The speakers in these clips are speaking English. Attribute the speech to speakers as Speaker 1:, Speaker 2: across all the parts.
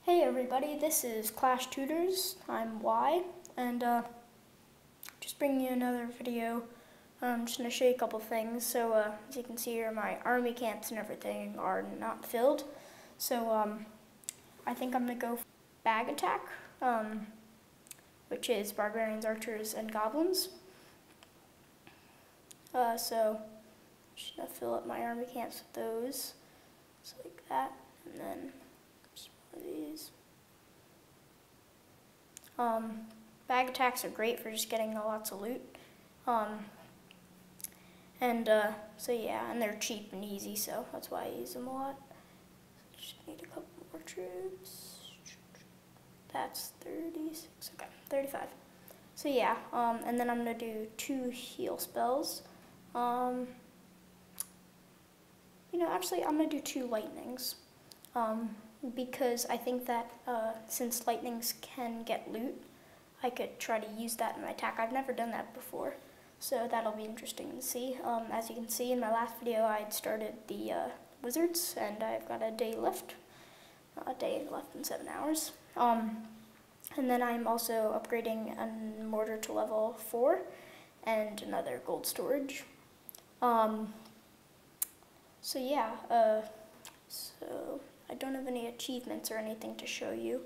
Speaker 1: Hey everybody, this is Clash Tutors. I'm Y, and just bringing you another video. I'm just going to show you a couple things. So as you can see here, my army camps and everything are not filled. So I think I'm going to go for bag attack, which is barbarians, archers, and goblins. So I'm just going to fill up my army camps with those, so like that, and then these. Bag attacks are great for just getting lots of loot. So yeah, and they're cheap and easy, so that's why I use them a lot. Just need a couple more troops. That's 36, okay, 35. So yeah, and then I'm gonna do 2 heal spells. Actually I'm gonna do 2 lightnings. Because I think that since lightnings can get loot, I could try to use that in my attack. I've never done that before, so that'll be interesting to see. As you can see in my last video, I had started the wizards, and I've got a day left in 7 hours. And then I'm also upgrading a mortar to level 4 and another gold storage. So yeah, so I don't have any achievements or anything to show you.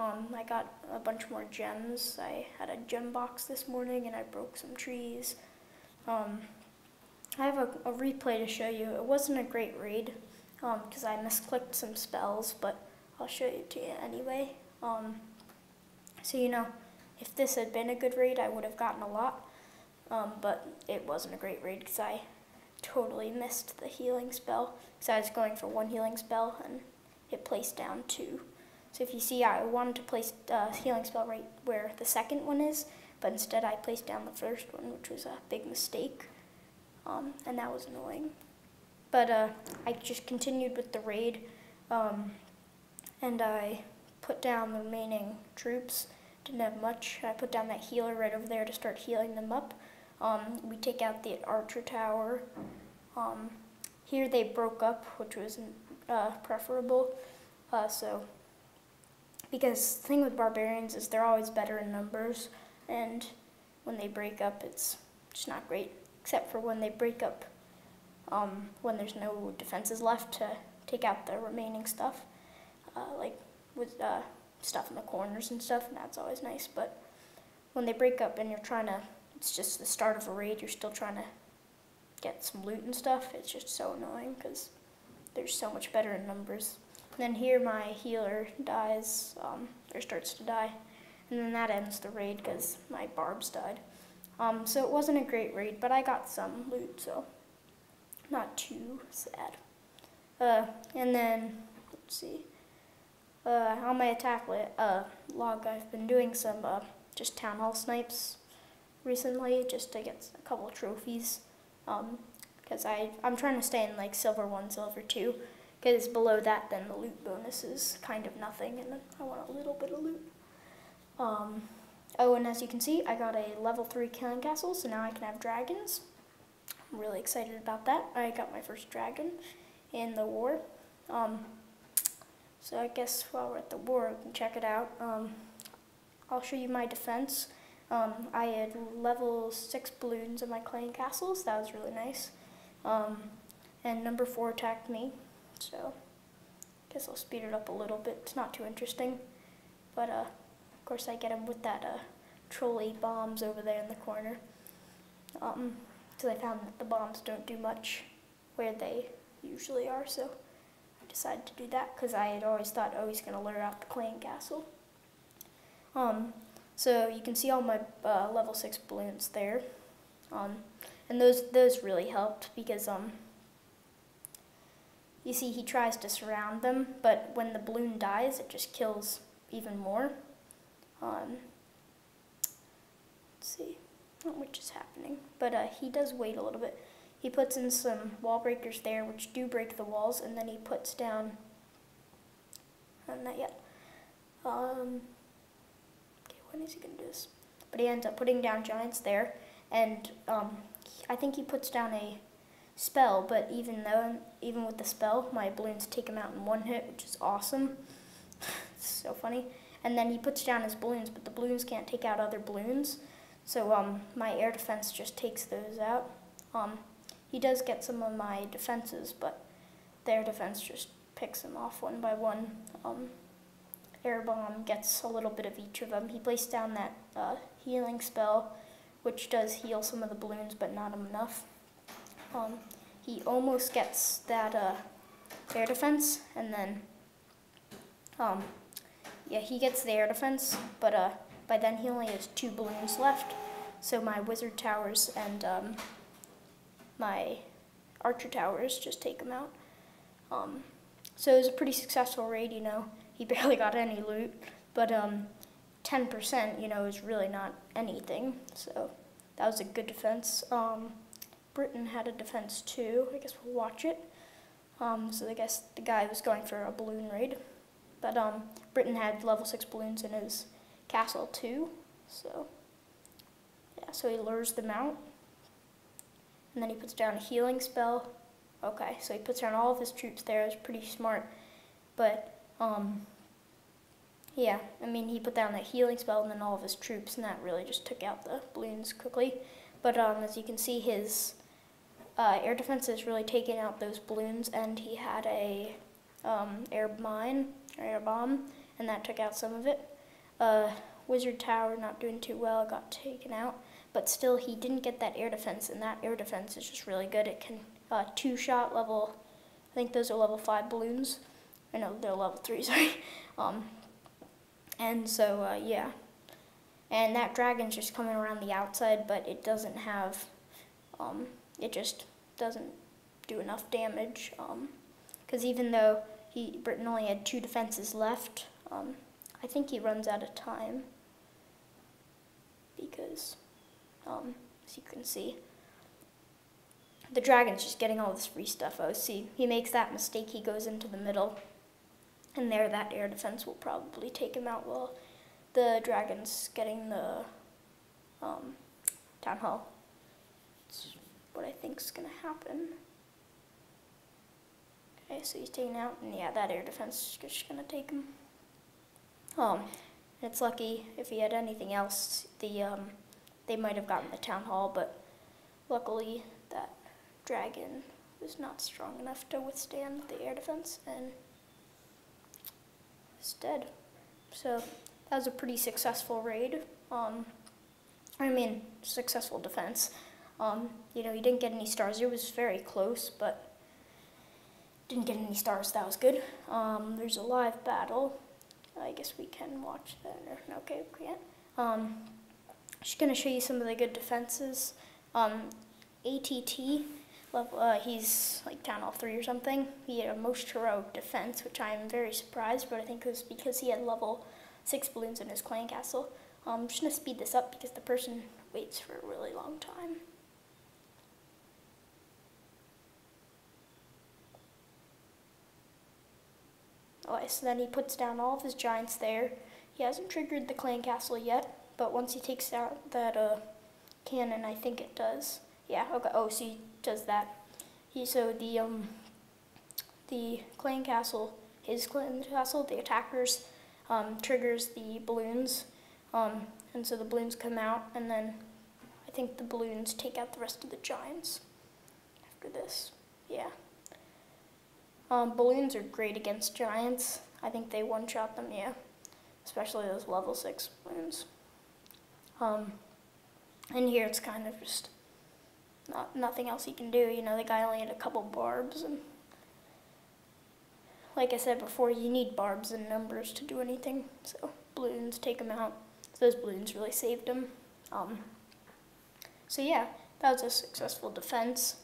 Speaker 1: I got a bunch more gems. I had a gem box this morning and I broke some trees. I have a replay to show you. It wasn't a great raid because I misclicked some spells, but I'll show it to you anyway. So if this had been a good raid, I would have gotten a lot, but it wasn't a great raid because I totally missed the healing spell, because I was going for 1 healing spell and it placed down 2. So if you see, I wanted to place a healing spell right where the second one is, but instead I placed down the first one, which was a big mistake, and that was annoying. But I just continued with the raid, and I put down the remaining troops. Didn't have much. I put down that healer right over there to start healing them up. We take out the archer tower. Here they broke up, which wasn't preferable. Because the thing with barbarians is they're always better in numbers, and when they break up, it's just not great. Except for when they break up, when there's no defenses left to take out the remaining stuff, like with stuff in the corners and stuff, and that's always nice. But when they break up and you're trying to, it's just the start of a raid, you're still trying to get some loot and stuff, it's just so annoying because they're so much better in numbers. And then here my healer dies, or starts to die, and then that ends the raid because my barbs died. So it wasn't a great raid, but I got some loot, so not too sad. And then, let's see, on my attack log, I've been doing some just town hall snipes recently, just to get a couple of trophies, because I'm trying to stay in like silver 1, silver 2, because below that then the loot bonus is kind of nothing, and I want a little bit of loot. Oh, and as you can see, I got a level 3 killing castle, so now I can have dragons. I'm really excited about that. I got my first dragon in the war. So I guess while we're at the war, we can check it out. I'll show you my defense. I had level 6 balloons in my clay castles. That was really nice. And number 4 attacked me, so I guess I'll speed it up a little bit. It's not too interesting, but of course I get him with that trolley bombs over there in the corner. Because I found that the bombs don't do much where they usually are, so I decided to do that because I had always thought, oh, he's going to lure out the clay castle. So you can see all my level 6 balloons there, and those really helped because you see he tries to surround them, but when the balloon dies, it just kills even more. Let's see which is happening, but he does wait a little bit. He puts in some wall breakers there, which do break the walls, and then he puts down, not yet. Okay, when is he going to do this? But he ends up putting down giants there, and I think he puts down a spell, but even with the spell, my balloons take him out in 1 hit, which is awesome. It's so funny. And then he puts down his balloons, but the balloons can't take out other balloons. So my air defense just takes those out. He does get some of my defenses, but the air defense just picks them off one by one. Air bomb gets a little bit of each of them. He placed down that healing spell, which does heal some of the balloons, but not enough. He almost gets that air defense, and then yeah, he gets the air defense, but by then he only has 2 balloons left. So my wizard towers and my archer towers just take him out. So it was a pretty successful raid, you know. He barely got any loot, but 10%, you know, is really not anything. So that was a good defense. Britain had a defense too. I guess we'll watch it. So I guess the guy was going for a balloon raid. But Britain had level 6 balloons in his castle too. So yeah, so he lures them out. And then he puts down a healing spell. Okay, so he puts down all of his troops there. It's pretty smart. But yeah, I mean, he put down that healing spell and then all of his troops, and that really just took out the balloons quickly. But as you can see, his air defense is really taking out those balloons, and he had a air bomb, and that took out some of it. Wizard tower not doing too well, got taken out, but still he didn't get that air defense, and that air defense is just really good. It can 2-shot level, I think those are level 5 balloons. I know they're level 3, sorry. And so yeah, and that dragon's just coming around the outside, but it doesn't have, it just doesn't do enough damage, because even though Britain only had 2 defenses left, I think he runs out of time, because as you can see, the dragon's just getting all this free stuff. Oh, see, he makes that mistake, he goes into the middle, and there that air defense will probably take him out while the dragon's getting the town hall. That's what I think is going to happen. Okay, so he's taken out, and yeah, that air defense is just going to take him. It's lucky. If he had anything else, they might have gotten the town hall, but luckily that dragon was not strong enough to withstand the air defense, and is dead. So that was a pretty successful raid. I mean, successful defense. You know, he didn't get any stars. It was very close, but didn't get any stars. That was good. There's a live battle. I guess we can watch that. Okay, we can't. Just gonna show you some of the good defenses. ATT. He's like Town Hall 3 or something. He had a most heroic defense, which I am very surprised, but I think it was because he had level 6 balloons in his clan castle. I'm just going to speed this up because the person waits for a really long time. Okay, so then he puts down all of his giants there. He hasn't triggered the clan castle yet, but once he takes out that cannon, I think it does. Yeah, okay, oh, so he does that. So the clan castle, his clan castle, the attackers, triggers the balloons, and so the balloons come out, and then I think the balloons take out the rest of the giants after this. Yeah. Balloons are great against giants. I think they one-shot them, yeah, especially those level 6 balloons. And here it's kind of just nothing else he can do. You know, the guy only had a couple barbs, and like I said before, you need barbs and numbers to do anything. So balloons take him out. So those balloons really saved him. So yeah, that was a successful defense.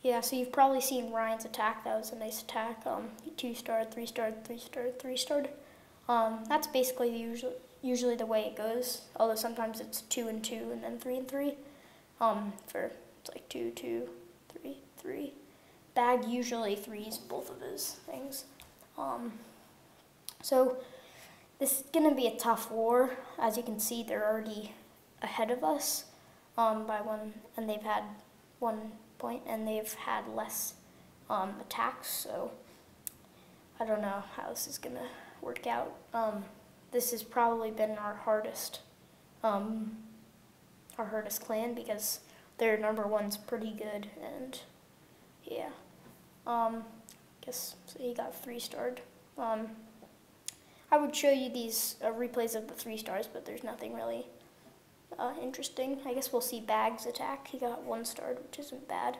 Speaker 1: Yeah, so you've probably seen Ryan's attack. That was a nice attack. He 2-starred, 3-starred, 3-starred, 3-starred. That's basically usually the way it goes. Although sometimes it's 2 and 2 and then 3 and 3. It's like 2, 2, 3, 3. Bag usually 3s both of his things. So this is gonna be a tough war. As you can see, they're already ahead of us by 1, and they've had 1 point, and they've had less attacks. So I don't know how this is gonna work out. This has probably been our hardest clan because their number one's pretty good, and yeah. Guess so he got 3-starred. I would show you these replays of the 3 stars, but there's nothing really interesting. I guess we'll see Bag's attack. He got 1-starred, which isn't bad.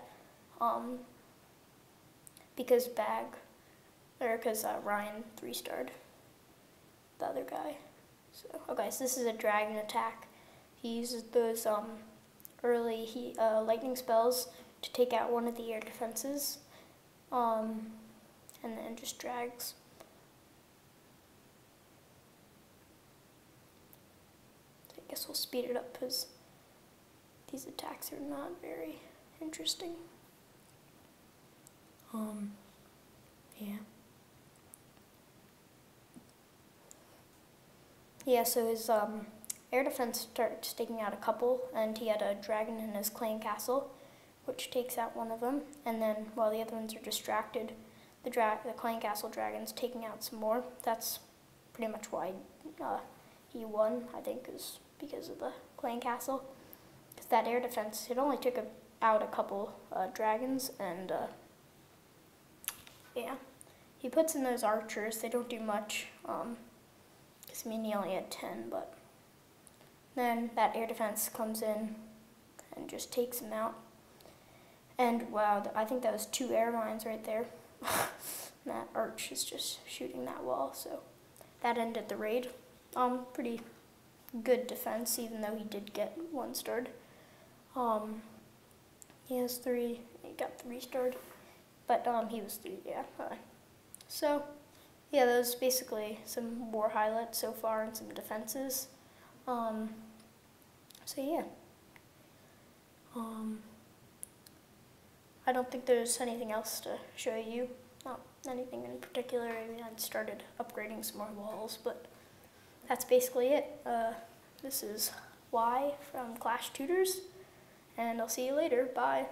Speaker 1: Because Ryan 3-starred the other guy. So, okay, so this is a dragon attack. He uses those early lightning spells to take out one of the air defenses, and then just drags. So I guess we'll speed it up because these attacks are not very interesting. Yeah. Yeah, so his air defense starts taking out a couple, and he had a dragon in his clan castle, which takes out one of them, and then while the other ones are distracted, the clan castle dragon's taking out some more. That's pretty much why he won, I think, is because of the clan castle. Because that air defense, it only took out a couple dragons, and yeah. He puts in those archers. They don't do much. Because he only had 10, but then that air defense comes in and just takes him out. And wow, I think that was 2 air mines right there. That arch is just shooting that wall, so that ended the raid. Pretty good defense, even though he did get 1-starred. He got 3-starred, but he was 3, yeah. So, yeah, those basically some war highlights so far and some defenses. So yeah. I don't think there's anything else to show you. Not anything in particular. I mean, I started upgrading some more walls, but that's basically it. This is Y from Clash Tutors, and I'll see you later. Bye.